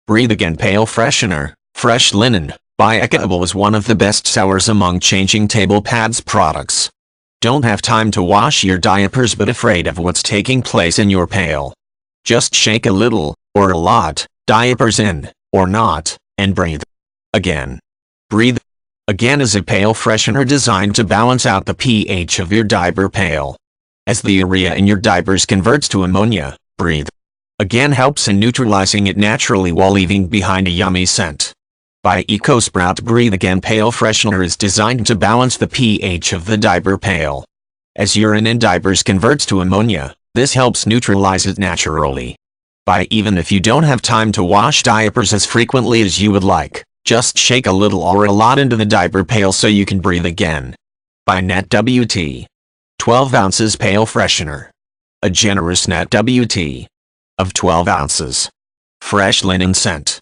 Breathe Again Pail Freshener, Fresh Linen, by Equitable is one of the best sellers among changing table pads products. Don't have time to wash your diapers but afraid of what's taking place in your pail? Just shake a little, or a lot, diapers in, or not, and breathe again. Breathe Again is a pail freshener designed to balance out the pH of your diaper pail. As the urea in your diapers converts to ammonia, Breathe Again helps in neutralizing it naturally while leaving behind a yummy scent. By EcoSprout, Breathe Again Pail Freshener is designed to balance the pH of the diaper pail. As urine in diapers converts to ammonia, this helps neutralize it naturally. Even if you don't have time to wash diapers as frequently as you would like, just shake a little or a lot into the diaper pail so you can breathe again. By Net WT. 12 ounces Pail Freshener. A generous Net WT of 12 ounces. Fresh linen scent.